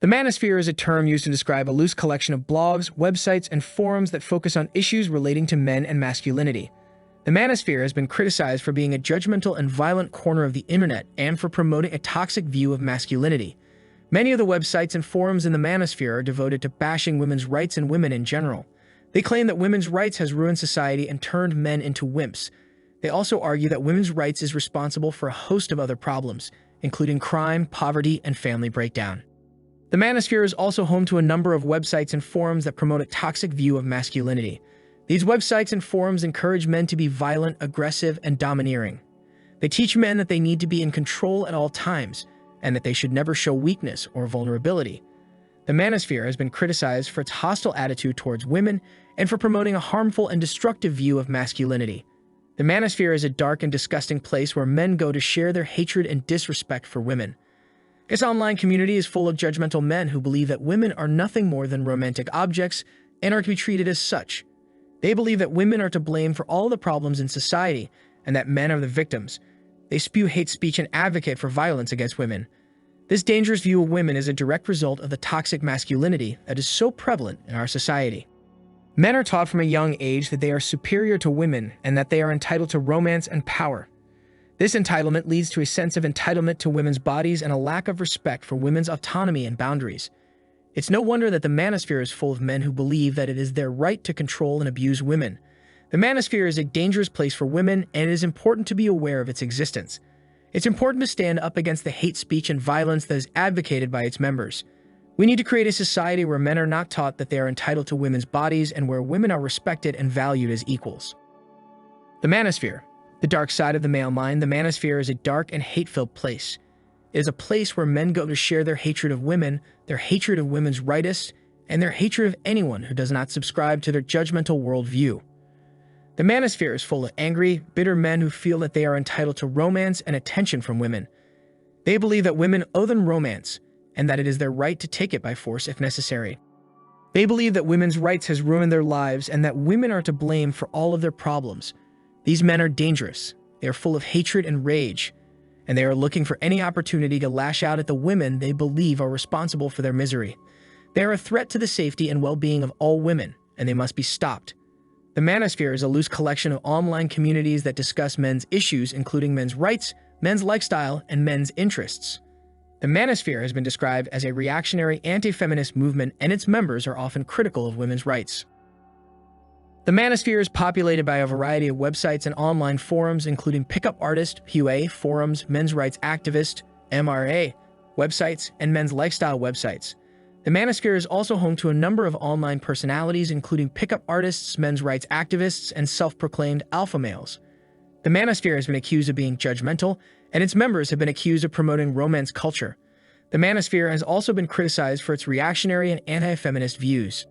The manosphere is a term used to describe a loose collection of blogs, websites, and forums that focus on issues relating to men and masculinity. The manosphere has been criticized for being a judgmental and violent corner of the internet and for promoting a toxic view of masculinity. Many of the websites and forums in the manosphere are devoted to bashing women's rights and women in general. They claim that women's rights has ruined society and turned men into wimps. They also argue that women's rights is responsible for a host of other problems, including crime, poverty, and family breakdown. The manosphere is also home to a number of websites and forums that promote a toxic view of masculinity. These websites and forums encourage men to be violent, aggressive, and domineering. They teach men that they need to be in control at all times, and that they should never show weakness or vulnerability. The manosphere has been criticized for its hostile attitude towards women and for promoting a harmful and destructive view of masculinity. The manosphere is a dark and disgusting place where men go to share their hatred and disrespect for women. This online community is full of judgmental men who believe that women are nothing more than romantic objects and are to be treated as such. They believe that women are to blame for all the problems in society and that men are the victims. They spew hate speech and advocate for violence against women. This dangerous view of women is a direct result of the toxic masculinity that is so prevalent in our society. Men are taught from a young age that they are superior to women and that they are entitled to romance and power. This entitlement leads to a sense of entitlement to women's bodies and a lack of respect for women's autonomy and boundaries. It's no wonder that the manosphere is full of men who believe that it is their right to control and abuse women. The manosphere is a dangerous place for women, and it is important to be aware of its existence. It's important to stand up against the hate speech and violence that is advocated by its members. We need to create a society where men are not taught that they are entitled to women's bodies and where women are respected and valued as equals. The manosphere. The dark side of the male mind. The manosphere is a dark and hate-filled place. It is a place where men go to share their hatred of women, their hatred of women's rightists, and their hatred of anyone who does not subscribe to their judgmental worldview. The manosphere is full of angry, bitter men who feel that they are entitled to romance and attention from women. They believe that women owe them romance, and that it is their right to take it by force if necessary. They believe that women's rights has ruined their lives and that women are to blame for all of their problems. These men are dangerous. They are full of hatred and rage, and they are looking for any opportunity to lash out at the women they believe are responsible for their misery. They are a threat to the safety and well-being of all women, and they must be stopped. The manosphere is a loose collection of online communities that discuss men's issues, including men's rights, men's lifestyle, and men's interests. The manosphere has been described as a reactionary anti-feminist movement, and its members are often critical of women's rights. The manosphere is populated by a variety of websites and online forums, including pickup artist, PUA, forums, men's rights activist, MRA, websites, and men's lifestyle websites. The manosphere is also home to a number of online personalities, including pickup artists, men's rights activists, and self-proclaimed alpha males. The manosphere has been accused of being judgmental, and its members have been accused of promoting romance culture. The manosphere has also been criticized for its reactionary and anti-feminist views.